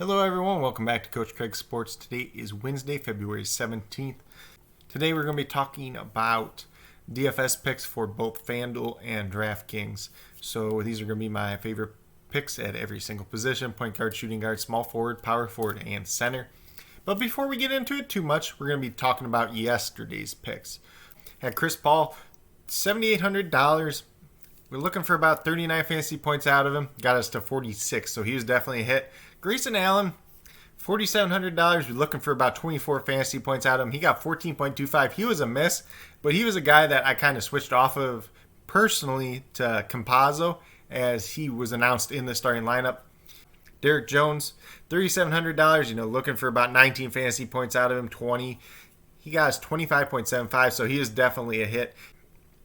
Hello everyone, welcome back to Coach Craig Sports. Today is Wednesday, February 17th. Today we're going to be talking about DFS picks for both FanDuel and DraftKings. So these are going to be my favorite picks at every single position: point guard, shooting guard, small forward, power forward, and center. But before we get into it too much, we're going to be talking about yesterday's picks. Had Chris Paul, $7,800. We're looking for about 39 fantasy points out of him. Got us to 46, so he was definitely a hit. Grayson Allen, $4,700. We're looking for about 24 fantasy points out of him. He got 14.25. He was a miss, but he was a guy that I kind of switched off of personally to Campazzo as he was announced in the starting lineup. Derrick Jones, $3,700. Looking for about 19 fantasy points out of him. 20. He got us 25.75, so he is definitely a hit.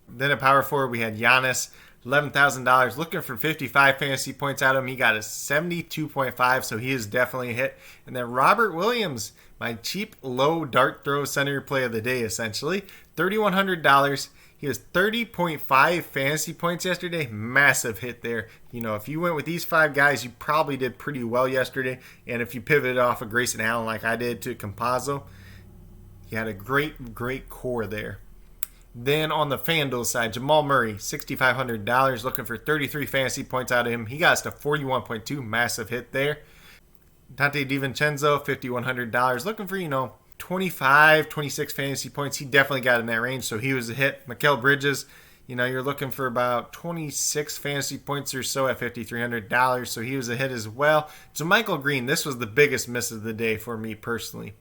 Then at power forward, we had Giannis, $11,000, looking for 55 fantasy points out of him. He got a 72.5, so he is definitely a hit. And then Robert Williams, my cheap, low dart throw center play of the day, essentially. $3,100. He has 30.5 fantasy points yesterday. Massive hit there. If you went with these five guys, you probably did pretty well yesterday. And if you pivoted off of Grayson Allen like I did to Campazzo, you had a great core there. Then on the FanDuel side, Jamal Murray, $6,500, looking for 33 fantasy points out of him. He got us to 41.2, massive hit there. Dante DiVincenzo, $5,100, looking for, 25, 26 fantasy points. He definitely got in that range, so he was a hit. Mikal Bridges, you're looking for about 26 fantasy points or so at $5,300, so he was a hit as well. JaMychal Green, this was the biggest miss of the day for me personally.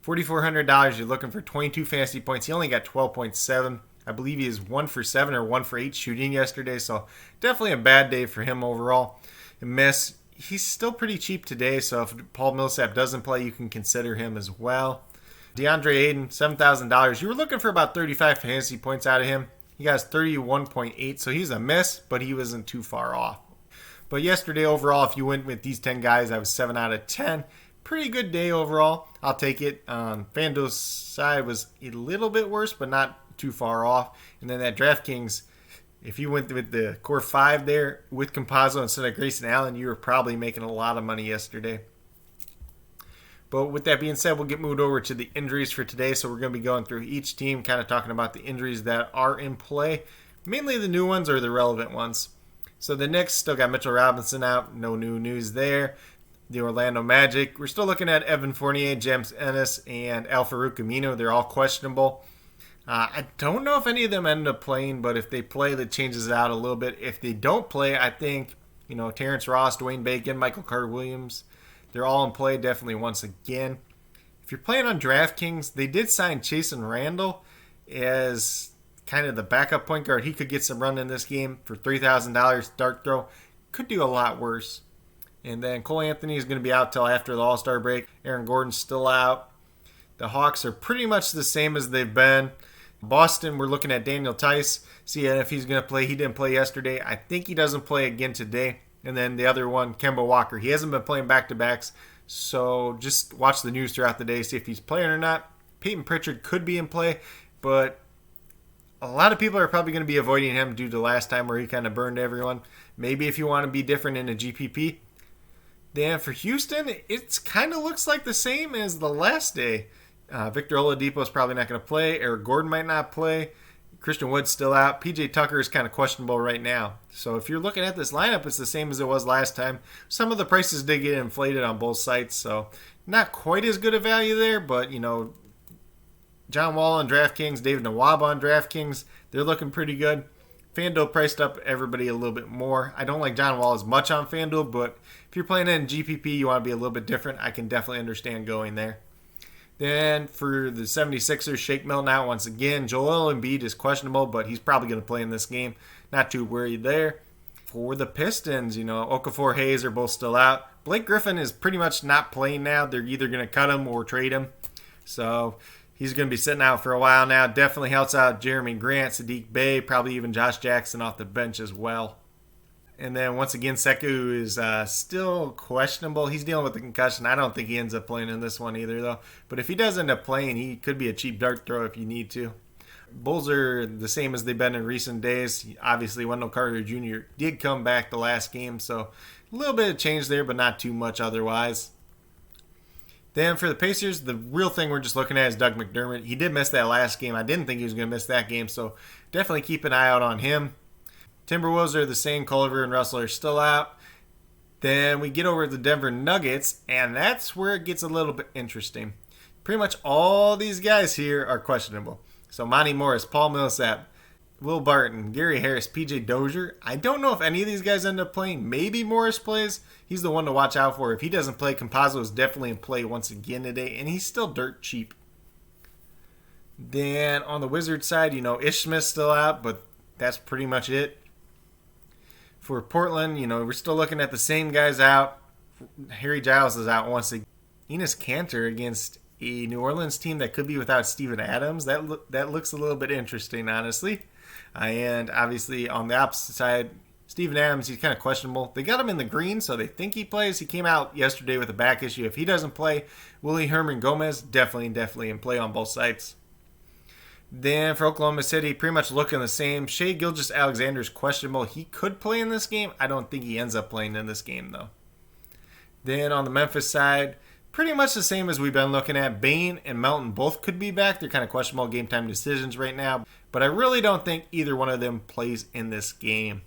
$4,400, you're looking for 22 fantasy points. He only got 12.7. I believe he is 1 for 7 or 1 for 8 shooting yesterday, so definitely a bad day for him overall. A miss. He's still pretty cheap today, so if Paul Millsap doesn't play, you can consider him as well. DeAndre Ayton, $7,000. You were looking for about 35 fantasy points out of him. He got 31.8, so he's a miss, but he wasn't too far off. But yesterday overall, if you went with these 10 guys, I was 7 out of 10. Pretty good day overall. I'll take it. FanDuel's side was a little bit worse, but not too far off. And then that DraftKings, if you went with the core 5 there with Campazzo instead of Grayson Allen, you were probably making a lot of money yesterday. But with that being said, we'll get moved over to the injuries for today. So we're going to be going through each team, kind of talking about the injuries that are in play. Mainly the new ones or the relevant ones. So the Knicks still got Mitchell Robinson out. No new news there. The Orlando Magic, we're still looking at Evan Fournier, James Ennis, and Al-Farouq Aminu. They're all questionable. I don't know if any of them end up playing, but if they play, that changes it out a little bit. If they don't play, I think, Terrence Ross, Dwayne Bacon, Michael Carter-Williams, they're all in play definitely once again. If you're playing on DraftKings, they did sign Chasson Randle as kind of the backup point guard. He could get some run in this game for $3,000 dart throw. Could do a lot worse. And then Cole Anthony is going to be out till after the All-Star break. Aaron Gordon's still out. The Hawks are pretty much the same as they've been. Boston, we're looking at Daniel Tice. See if he's going to play. He didn't play yesterday. I think he doesn't play again today. And then the other one, Kemba Walker. He hasn't been playing back-to-backs. So just watch the news throughout the day, see if he's playing or not. Peyton Pritchard could be in play, but a lot of people are probably going to be avoiding him due to last time where he kind of burned everyone. Maybe if you want to be different in a GPP. Then for Houston, it kind of looks like the same as the last day. Victor Oladipo is probably not going to play. Eric Gordon might not play. Christian Wood's still out. PJ Tucker is kind of questionable right now. So if you're looking at this lineup, it's the same as it was last time. Some of the prices did get inflated on both sites, so not quite as good a value there. But, John Wall on DraftKings, David Nwaba on DraftKings, they're looking pretty good. FanDuel priced up everybody a little bit more. I don't like John Wall as much on FanDuel, but if you're playing in GPP, you want to be a little bit different, I can definitely understand going there. Then for the 76ers, Shake Milton out once again. Joel Embiid is questionable, but he's probably going to play in this game. Not too worried there. For the Pistons, Okafor, Hayes are both still out. Blake Griffin is pretty much not playing now. They're either going to cut him or trade him. So he's going to be sitting out for a while now. Definitely helps out Jeremy Grant, Sadiq Bey, probably even Josh Jackson off the bench as well. And then once again, Sekou is still questionable. He's dealing with the concussion. I don't think he ends up playing in this one either, though. But if he does end up playing, he could be a cheap dart throw if you need to. Bulls are the same as they've been in recent days. Obviously, Wendell Carter Jr. did come back the last game, so a little bit of change there, but not too much otherwise. Then for the Pacers, the real thing we're just looking at is Doug McDermott. He did miss that last game. I didn't think he was going to miss that game, so definitely keep an eye out on him. Timberwolves are the same. Culver and Russell are still out. Then we get over to the Denver Nuggets, and that's where it gets a little bit interesting. Pretty much all these guys here are questionable. So Monty Morris, Paul Millsap, Will Barton, Gary Harris, PJ Dozier. I don't know if any of these guys end up playing. Maybe Morris plays. He's the one to watch out for. If he doesn't play, Campazzo is definitely in play once again today, and he's still dirt cheap. Then on the Wizards side, Ish Smith's still out, but that's pretty much it. For Portland, we're still looking at the same guys out. Harry Giles is out once again. Enes Kanter against a New Orleans team that could be without Steven Adams. That looks a little bit interesting, honestly. And obviously on the opposite side, Steven Adams, he's kind of questionable. They got him in the green, so they think he plays. He came out yesterday with a back issue. If he doesn't play, Willie Herman-Gomez, definitely in play on both sides. Then for Oklahoma City, pretty much looking the same. Shai Gilgeous-Alexander is questionable. He could play in this game. I don't think he ends up playing in this game, though. Then on the Memphis side, pretty much the same as we've been looking at. Bane and Melton both could be back. They're kind of questionable game time decisions right now. But I really don't think either one of them plays in this game.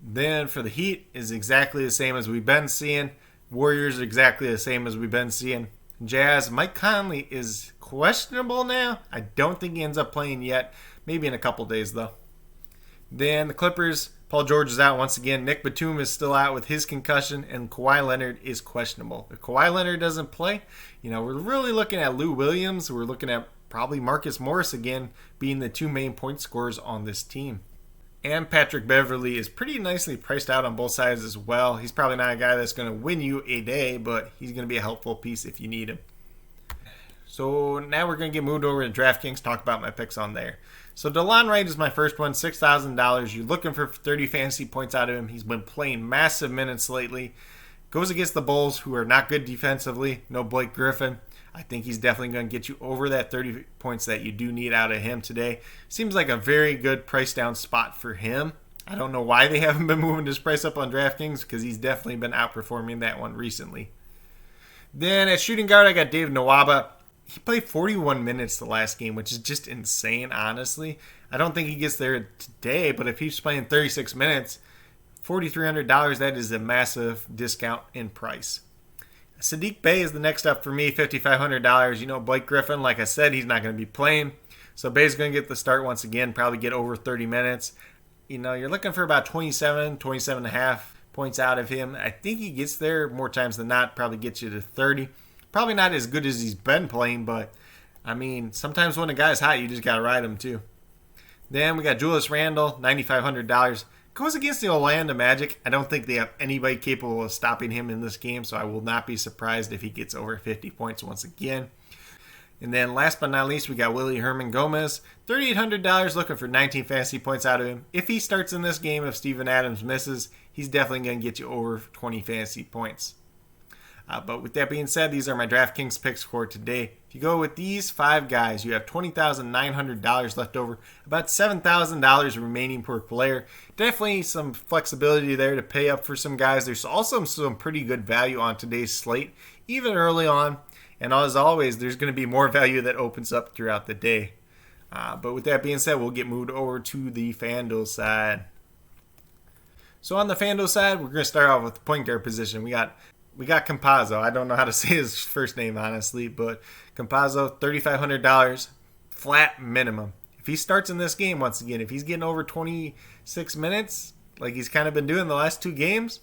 Then for the Heat is exactly the same as we've been seeing. Warriors are exactly the same as we've been seeing. Jazz, Mike Conley is questionable now. I don't think he ends up playing yet. Maybe in a couple days, though. Then the Clippers, Paul George is out once again. Nick Batum is still out with his concussion, and Kawhi Leonard is questionable. If Kawhi Leonard doesn't play, we're really looking at Lou Williams. We're looking at probably Marcus Morris again being the two main point scorers on this team. And Patrick Beverley is pretty nicely priced out on both sides as well. He's probably not a guy that's going to win you a day, but he's going to be a helpful piece if you need him. So now we're going to get moved over to DraftKings, talk about my picks on there. So DeLon Wright is my first one, $6,000. You're looking for 30 fantasy points out of him. He's been playing massive minutes lately. Goes against the Bulls, who are not good defensively. No Blake Griffin. I think he's definitely going to get you over that 30 points that you do need out of him today. Seems like a very good price down spot for him. I don't know why they haven't been moving his price up on DraftKings, because he's definitely been outperforming that one recently. Then at shooting guard, I got David Nwaba. He played 41 minutes the last game, which is just insane, honestly. I don't think he gets there today, but if he's playing 36 minutes, $4,300, that is a massive discount in price. Saddiq Bey is the next up for me, $5,500. Blake Griffin, like I said, he's not going to be playing. So Bey's going to get the start once again, probably get over 30 minutes. You're looking for about 27 and a half points out of him. I think he gets there more times than not, probably gets you to 30. Probably not as good as he's been playing, but, sometimes when a guy's hot, you just got to ride him too. Then we got Julius Randle, $9,500. Goes against the Orlando Magic. I don't think they have anybody capable of stopping him in this game, so I will not be surprised if he gets over 50 points once again. And then last but not least, we got Willie Herman-Gomez, $3,800, looking for 19 fantasy points out of him. If he starts in this game, if Steven Adams misses, he's definitely going to get you over 20 fantasy points. But with that being said, these are my DraftKings picks for today. If you go with these 5 guys, you have $20,900 left over, about $7,000 remaining per player. Definitely some flexibility there to pay up for some guys. There's also some pretty good value on today's slate, even early on. And as always, there's going to be more value that opens up throughout the day. But with that being said, we'll get moved over to the FanDuel side. So on the FanDuel side, we're going to start off with the point guard position. We got Campazzo. I don't know how to say his first name, honestly, but Campazzo, $3,500, flat minimum. If he starts in this game, once again, if he's getting over 26 minutes, like he's kind of been doing the last 2 games,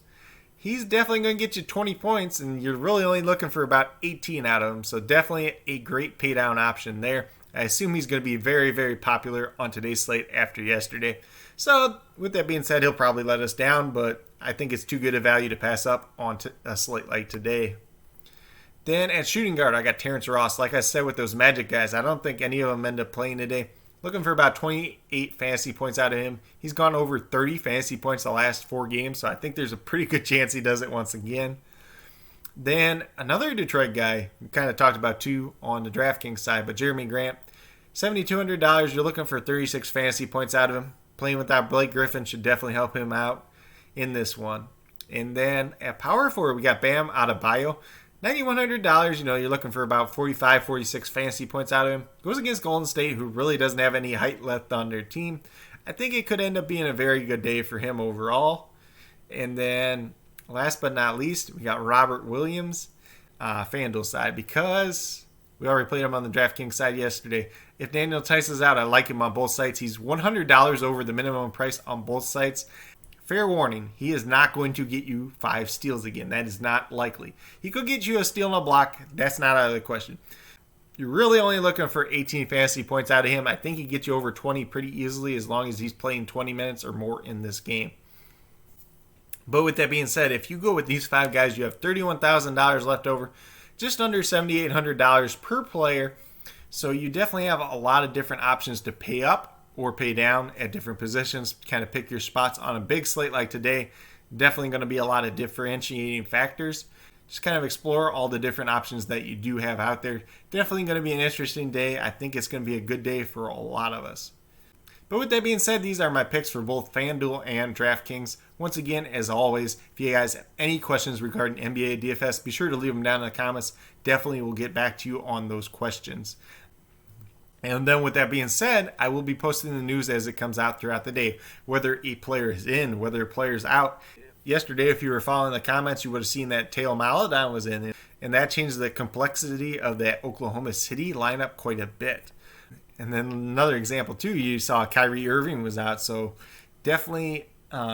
he's definitely going to get you 20 points, and you're really only looking for about 18 out of him, so definitely a great pay down option there. I assume he's going to be very, very popular on today's slate after yesterday. So with that being said, he'll probably let us down, but I think it's too good a value to pass up on a slate like today. Then at shooting guard, I got Terrence Ross. Like I said with those Magic guys, I don't think any of them end up playing today. Looking for about 28 fantasy points out of him. He's gone over 30 fantasy points the last 4 games, so I think there's a pretty good chance he does it once again. Then another Detroit guy, we kind of talked about too on the DraftKings side, but Jeremy Grant, $7,200. You're looking for 36 fantasy points out of him. Playing without Blake Griffin should definitely help him out in this one. And then at power forward, we got Bam Adebayo. $9,100, you're looking for about 45, 46 fantasy points out of him. Goes against Golden State, who really doesn't have any height left on their team. I think it could end up being a very good day for him overall. And then, last but not least, we got Robert Williams, FanDuel side, because we already played him on the DraftKings side yesterday. If Daniel Tice is out, I like him on both sites. He's $100 over the minimum price on both sites. Fair warning, he is not going to get you 5 steals again. That is not likely. He could get you a steal and a block. That's not out of the question. You're really only looking for 18 fantasy points out of him. I think he gets you over 20 pretty easily as long as he's playing 20 minutes or more in this game. But with that being said, if you go with these 5 guys, you have $31,000 left over, just under $7,800 per player. So you definitely have a lot of different options to pay up or pay down at different positions. Kind of pick your spots on a big slate like today. Definitely going to be a lot of differentiating factors. Just kind of explore all the different options that you do have out there. Definitely going to be an interesting day. I think it's going to be a good day for a lot of us. But with that being said, these are my picks for both FanDuel and DraftKings. Once again, as always, if you guys have any questions regarding NBA DFS, be sure to leave them down in the comments. Definitely will get back to you on those questions. And then with that being said, I will be posting the news as it comes out throughout the day, whether a player is in, whether a player is out. Yesterday, if you were following the comments, you would have seen that Theo Maledon was in, and that changed the complexity of that Oklahoma City lineup quite a bit. And then another example, too, you saw Kyrie Irving was out, so definitely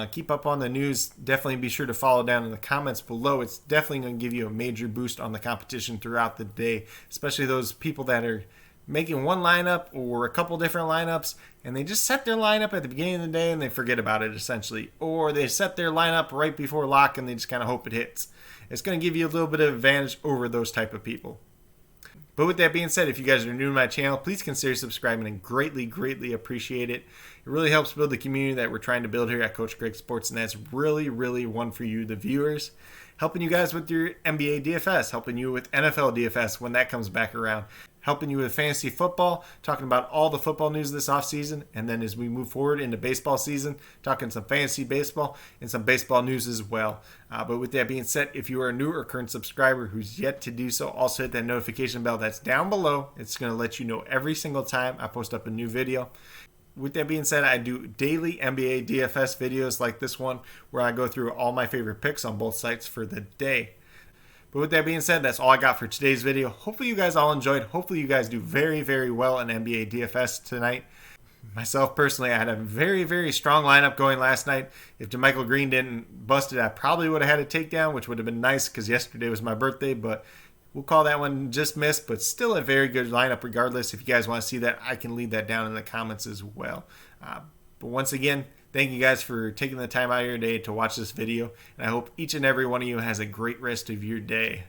keep up on the news. Definitely be sure to follow down in the comments below. It's definitely going to give you a major boost on the competition throughout the day, especially those people that are making one lineup or a couple different lineups, and they just set their lineup at the beginning of the day and they forget about it essentially. Or they set their lineup right before lock and they just kind of hope it hits. It's going to give you a little bit of advantage over those type of people. But with that being said, if you guys are new to my channel, please consider subscribing and greatly, greatly appreciate it. It really helps build the community that we're trying to build here at Coach Greg Sports, and that's really, really one for you, the viewers. Helping you guys with your NBA DFS, helping you with NFL DFS when that comes back around, helping you with fantasy football, talking about all the football news this offseason, and then as we move forward into baseball season, talking some fantasy baseball and some baseball news as well. But with that being said, if you are a new or current subscriber who's yet to do so, also hit that notification bell that's down below. It's going to let you know every single time I post up a new video. With that being said, I do daily NBA DFS videos like this one where I go through all my favorite picks on both sites for the day. But with that being said, that's all I got for today's video. Hopefully you guys all enjoyed. Hopefully you guys do very, very well in NBA DFS tonight. Myself personally, I had a very, very strong lineup going last night. If JaMychal Green didn't bust it, I probably would have had a takedown, which would have been nice because yesterday was my birthday, but we'll call that one just missed, but still a very good lineup regardless. If you guys want to see that, I can leave that down in the comments as well. But once again, thank you guys for taking the time out of your day to watch this video, and I hope each and every one of you has a great rest of your day.